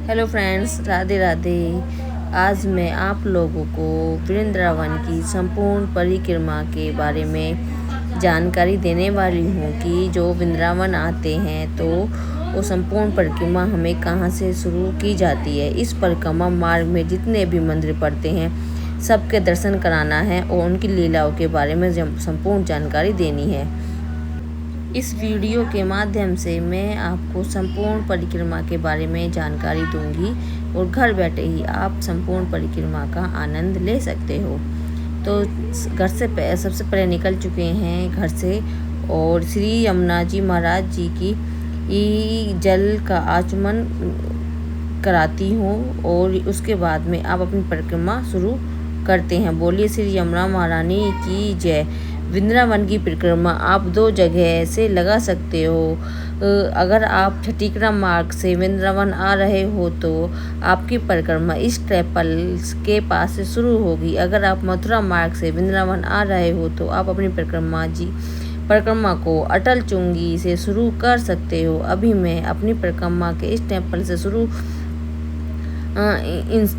Hello friends, Radhe Radhe. आज मैं आप लोगों को वृंदावन की संपूर्ण परिक्रमा के बारे में जानकारी देने वाली हूँ कि जो वृंदावन आते हैं तो वो संपूर्ण परिक्रमा हमें कहाँ से शुरू की जाती है। इस परिक्रमा मार्ग में जितने भी मंदिर पड़ते हैं सबके दर्शन कराना है और उनकी लीलाओं के बारे में संपूर्ण जानकारी देनी है। इस वीडियो के माध्यम से मैं आपको संपूर्ण परिक्रमा के बारे में जानकारी दूंगी और घर बैठे ही आप संपूर्ण परिक्रमा का आनंद ले सकते हो। तो घर से सबसे पहले निकल चुके हैं घर से और श्री यमुना जी महाराज जी की जल का आचमन कराती हूँ और उसके बाद में आप अपनी परिक्रमा शुरू करते हैं। बोलिए श्री यमुना महारानी की जय। वृंदावन की परिक्रमा आप दो जगह से लगा सकते हो। अगर आप छठीकरा मार्ग से वृंदावन आ रहे हो तो आपकी परिक्रमा इस टेम्पल के पास से शुरू होगी। अगर आप मथुरा मार्ग से वृंदावन आ रहे हो तो आप अपनी परिक्रमा को अटल चुंगी से शुरू कर सकते हो। अभी मैं अपनी परिक्रमा के इस टेम्पल से शुरू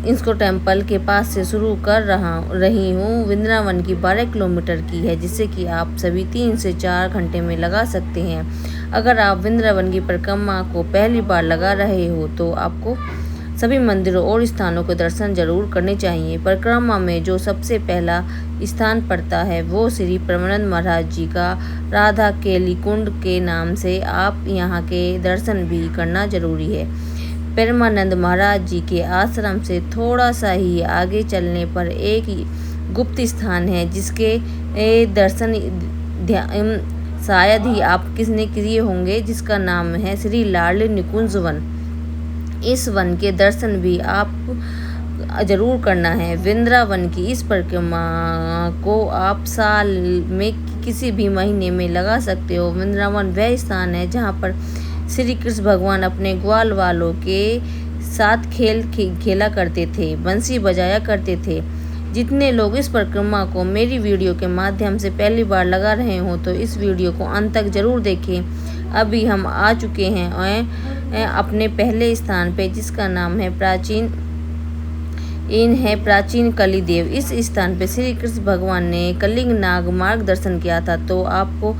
इसको टेम्पल के पास से शुरू कर रही हूँ। वृंदावन की 12 किलोमीटर की है जिससे कि आप सभी 3 से 4 घंटे में लगा सकते हैं। अगर आप वृंदावन की परिक्रमा को पहली बार लगा रहे हो तो आपको सभी मंदिरों और स्थानों के दर्शन जरूर करने चाहिए। परिक्रमा में जो सबसे पहला स्थान पड़ता है वो श्री परमानंद महाराज जी का राधा केली कुंड के नाम से आप यहाँ के दर्शन भी करना जरूरी है। परमानंद महाराज जी के आश्रम से थोड़ा सा ही आगे चलने पर एक गुप्त स्थान है जिसके दर्शन शायद ही आप किसने किए होंगे, जिसका नाम है श्री लाडली निकुंज वन। इस वन के दर्शन भी आप जरूर करना है। वृंदावन की इस परिक्रमा को आप साल में किसी भी महीने में लगा सकते हो। वृंदावन वह स्थान है जहाँ पर श्री कृष्ण भगवान अपने ग्वाल वालों के साथ खेला करते थे, बंसी बजाया करते थे। जितने लोग इस परिक्रमा को मेरी वीडियो के माध्यम से पहली बार लगा रहे हो तो इस वीडियो को अंत तक जरूर देखें। अभी हम आ चुके हैं अपने पहले स्थान पे जिसका नाम है प्राचीन कलिदेव। इस स्थान पे श्री कृष्ण भगवान ने कलिंग नाग मार्ग दर्शन किया था। तो आपको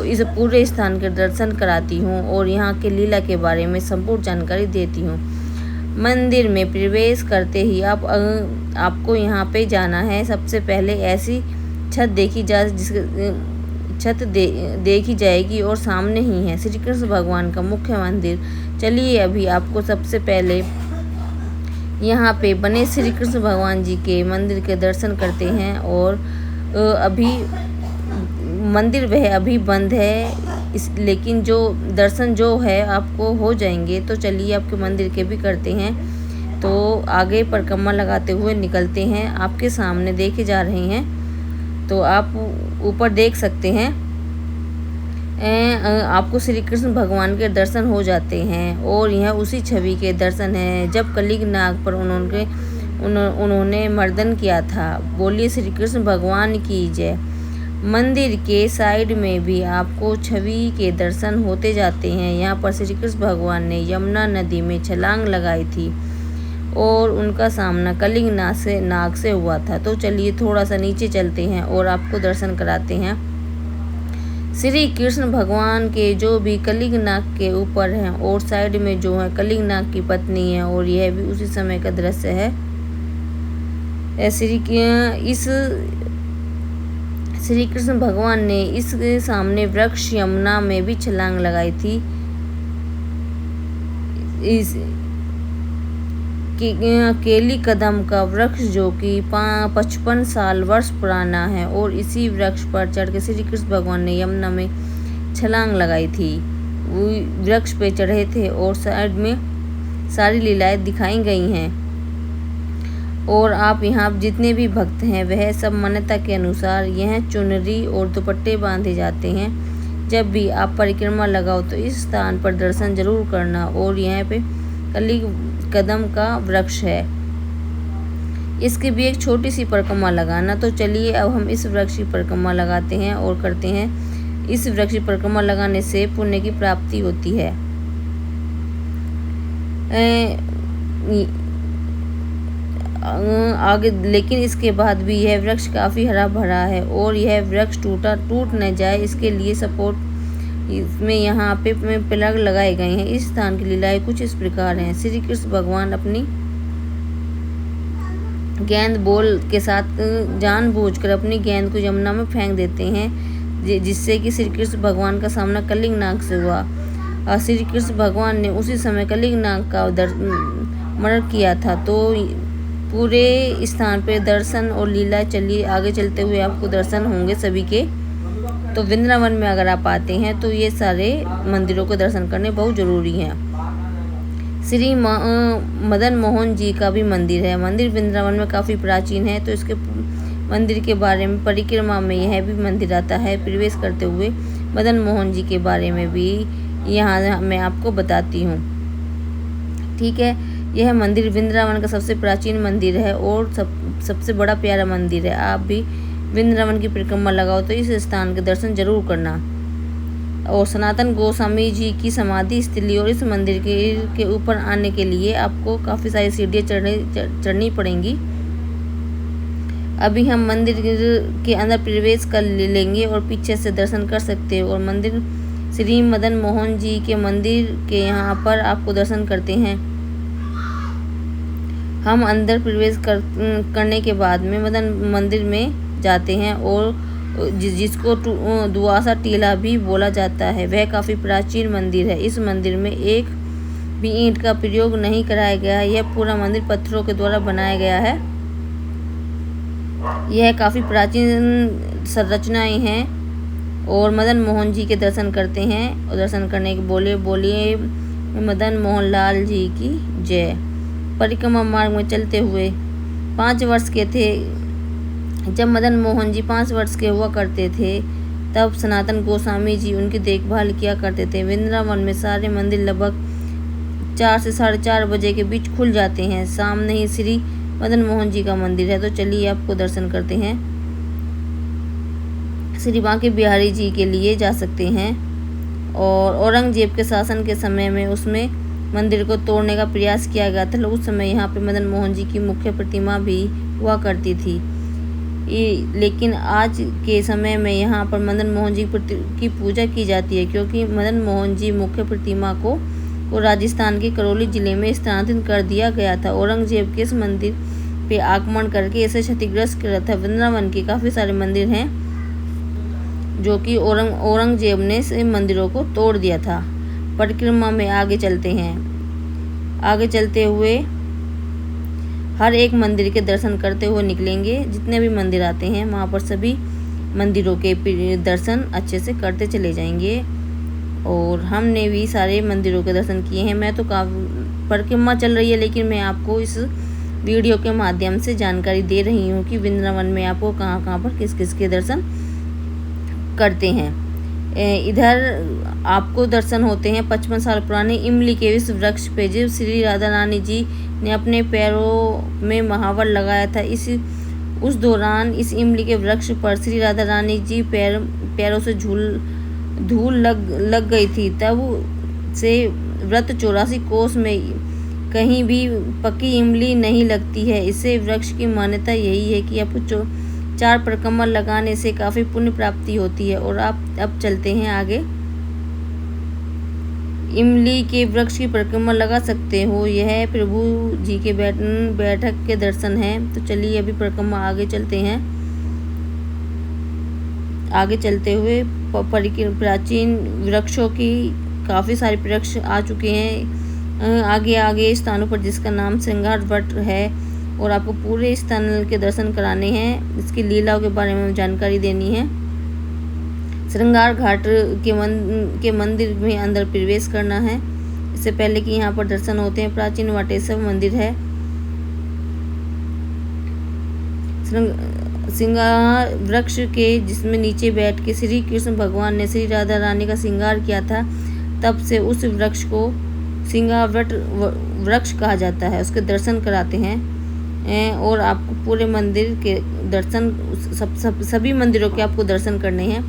इस पूरे स्थान के दर्शन कराती हूँ और यहाँ के लीला के बारे में संपूर्ण जानकारी देती हूँ। मंदिर में प्रवेश करते ही आपको यहाँ पे जाना है। सबसे पहले ऐसी छत देखी जाएगी और सामने ही है श्री कृष्ण भगवान का मुख्य मंदिर। चलिए अभी आपको सबसे पहले यहाँ पे बने श्री कृष्ण भगवान जी के मंदिर के दर्शन करते हैं। और अभी मंदिर वह अभी बंद है लेकिन जो दर्शन जो है आपको हो जाएंगे। तो चलिए आपके मंदिर के भी करते हैं। तो आगे परिक्रमा लगाते हुए निकलते हैं। आपके सामने देखे जा रहे हैं तो आप ऊपर देख सकते हैं आपको श्री कृष्ण भगवान के दर्शन हो जाते हैं। और यह उसी छवि के दर्शन हैं जब कलिंग नाग पर उन्होंने मर्दन किया था। बोलिए श्री कृष्ण भगवान की जय। मंदिर के साइड में भी आपको छवि के दर्शन होते जाते हैं। यहाँ पर श्री कृष्ण भगवान ने यमुना नदी में छलांग लगाई थी और उनका सामना कलिंग नाग से हुआ था। तो चलिए थोड़ा सा नीचे चलते हैं और आपको दर्शन कराते हैं। श्री कृष्ण भगवान के जो भी कलिंग नाग के ऊपर हैं और साइड में जो है कलिंग नाग की पत्नी है और यह भी उसी समय का दृश्य है। श्री कृष्ण भगवान ने इसके सामने वृक्ष यमुना में भी छलांग लगाई थी। इस केली कदम का वृक्ष जो कि 55 साल वर्ष पुराना है और इसी वृक्ष पर चढ़ के श्री कृष्ण भगवान ने यमुना में छलांग लगाई थी। वृक्ष पे चढ़े थे और साइड में सारी लीलाएं दिखाई गई हैं। और आप यहाँ जितने भी भक्त हैं वह सब मान्यता के अनुसार यह चुनरी और दुपट्टे बांधे जाते हैं। जब भी आप परिक्रमा लगाओ तो इस स्थान पर दर्शन जरूर करना। और यहाँ पे कली कदम का वृक्ष है, इसकी भी एक छोटी सी परिक्रमा लगाना। तो चलिए अब हम इस वृक्ष की परिक्रमा लगाते हैं और करते हैं। इस वृक्ष की परिक्रमा लगाने से पुण्य की प्राप्ति होती है। आगे, लेकिन इसके बाद भी यह वृक्ष काफ़ी हरा भरा है और यह वृक्ष टूट न जाए इसके लिए सपोर्ट इसमें यहाँ पे पिलर लगाए गए हैं। इस स्थान की लीलाएं कुछ इस प्रकार हैं। श्री कृष्ण भगवान अपनी गेंद बॉल के साथ जानबूझकर अपनी गेंद को यमुना में फेंक देते हैं, जिससे कि श्री कृष्ण भगवान का सामना कलिंग नाग से हुआ। श्री कृष्ण भगवान ने उसी समय कलिंग नाग का मर्डर किया था। तो पूरे स्थान पे दर्शन और लीला, चलिए आगे चलते हुए आपको दर्शन होंगे सभी के। तो वृंदावन में अगर आप आते हैं तो ये सारे मंदिरों को दर्शन करने बहुत ज़रूरी हैं। श्री मदन मोहन जी का भी मंदिर है। मंदिर वृंदावन में काफ़ी प्राचीन है, तो इसके मंदिर के बारे में परिक्रमा में यह भी मंदिर आता है। प्रवेश करते हुए मदन मोहन जी के बारे में भी यहाँ मैं आपको बताती हूँ, ठीक है। यह मंदिर वृंदावन का सबसे प्राचीन मंदिर है और सबसे बड़ा प्यारा मंदिर है। आप भी वृंदावन की परिक्रमा लगाओ तो इस स्थान के दर्शन जरूर करना। और सनातन गोस्वामी जी की समाधि स्थली और इस मंदिर के ऊपर आने के लिए आपको काफ़ी सारी सीढ़ियाँ चढ़नी पड़ेंगी। अभी हम मंदिर के अंदर प्रवेश कर लेंगे और पीछे से दर्शन कर सकते हो। और मंदिर श्री मदन मोहन जी के मंदिर के यहाँ पर आपको दर्शन करते हैं। हम अंदर प्रवेश करने के बाद में मदन मंदिर में जाते हैं और जिसको दुआसा टीला भी बोला जाता है, वह काफ़ी प्राचीन मंदिर है। इस मंदिर में एक भी ईंट का प्रयोग नहीं कराया गया है। यह पूरा मंदिर पत्थरों के द्वारा बनाया गया है। यह काफ़ी प्राचीन संरचनाएं हैं। और मदन मोहन जी के दर्शन करते हैं और दर्शन करने के बोलिए मदन मोहन लाल जी की जय। परिक्रमा मार्ग में चलते हुए 5 वर्ष के थे जब मदन मोहन जी 5 वर्ष के हुआ करते थे, तब सनातन गोस्वामी जी उनकी देखभाल किया करते थे। वृंदावन में सारे मंदिर लगभग 4 से 4:30 बजे के बीच खुल जाते हैं। सामने ही श्री मदन मोहन जी का मंदिर है, तो चलिए आपको दर्शन करते हैं। श्री बांके बिहारी जी के लिए जा सकते हैं। और औरंगजेब के शासन के समय में उसमें मंदिर को तोड़ने का प्रयास किया गया था। उस समय यहाँ पे मदन मोहन जी की मुख्य प्रतिमा भी हुआ करती थी। लेकिन आज के समय में यहाँ पर मदन मोहन जी की पूजा की जाती है, क्योंकि मदन मोहन जी मुख्य प्रतिमा को राजस्थान के करौली जिले में स्थानांतरित कर दिया गया था। औरंगजेब के इस मंदिर पे आक्रमण करके इसे क्षतिग्रस्त किया था। वृंदावन के काफ़ी सारे मंदिर हैं जो कि औरंगजेब ने इन मंदिरों को तोड़ दिया था। परिक्रमा में आगे चलते हैं। आगे चलते हुए हर एक मंदिर के दर्शन करते हुए निकलेंगे। जितने भी मंदिर आते हैं वहाँ पर सभी मंदिरों के दर्शन अच्छे से करते चले जाएंगे। और हमने भी सारे मंदिरों के दर्शन किए हैं। मैं तो परिक्रमा चल रही है, लेकिन मैं आपको इस वीडियो के माध्यम से जानकारी दे रही हूँ कि वृंदावन में आपको कहाँ कहाँ पर किस किस के दर्शन करते हैं। इधर आपको दर्शन होते हैं 55 साल पुराने इमली के इस वृक्ष पे, जो श्री राधा रानी जी ने अपने पैरों में महावर लगाया था। उस दौरान इस इमली के वृक्ष पर श्री राधा रानी जी पैरों से धूल लग गई थी। तब से व्रत 84 कोस में कहीं भी पकी इमली नहीं लगती है। इसे वृक्ष की मान्यता यही है कि आपको 4 परिक्रमा लगाने से काफ़ी पुण्य प्राप्ति होती है। और आप अब चलते हैं आगे। इमली के वृक्ष की परिक्रमा लगा सकते हो। यह प्रभु जी के बैठक के दर्शन हैं। तो चलिए अभी परिक्रमा आगे चलते हैं। आगे चलते हुए प्राचीन वृक्षों की काफ़ी सारे वृक्ष आ चुके हैं आगे स्थानों पर, जिसका नाम श्रृंगार वट है। और आपको पूरे स्थान के दर्शन कराने हैं। इसकी लीलाओं के बारे में जानकारी देनी है। श्रृंगार घाट के मंदिर में अंदर प्रवेश करना है। इससे पहले कि यहाँ पर दर्शन होते हैं। प्राचीन वाटेश्वर मंदिर है। श्रृंगार वृक्ष के जिसमें नीचे बैठ के श्री कृष्ण भगवान ने श्री राधा रानी का श्रृंगार किया था, तब से उस वृक्ष को श्रृंगार वृक्ष कहा जाता है। उसके दर्शन कराते हैं और आपको पूरे मंदिर के दर्शन सभी मंदिरों के आपको दर्शन करने हैं।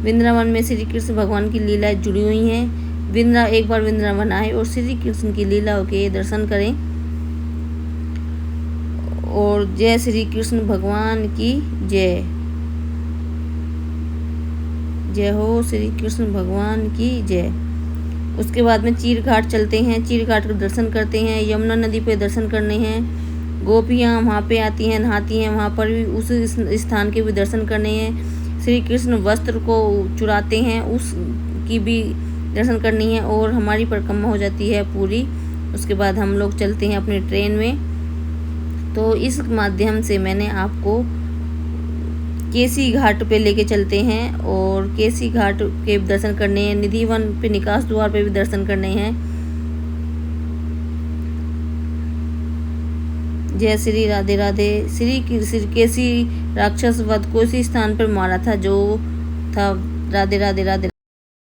वृंदावन में श्री कृष्ण भगवान की लीलाएं जुड़ी हुई हैं। एक बार वृंदावन आए और श्री कृष्ण की लीलाओं के दर्शन करें। और जय श्री कृष्ण भगवान की जय। जय हो श्री कृष्ण भगवान की जय। उसके बाद में चीर घाट चलते हैं, चीर घाट का दर्शन करते हैं। यमुना नदी पे दर्शन करने हैं। गोपियाँ वहाँ पे आती हैं, नहाती हैं, वहाँ पर भी उस स्थान के भी दर्शन करने हैं। श्री कृष्ण वस्त्र को चुराते हैं, उसकी भी दर्शन करनी है और हमारी परिक्रमा हो जाती है पूरी। उसके बाद हम लोग चलते हैं अपनी ट्रेन में। तो इस माध्यम से मैंने आपको केसी घाट पे लेके चलते हैं और केसी घाट के दर्शन करने हैं। निधि वन पे, निकास द्वार पे भी दर्शन करने हैं। जय श्री राधे राधे। श्री केसी राक्षस वध को इसी स्थान पर मारा था जो था। राधे राधे राधे।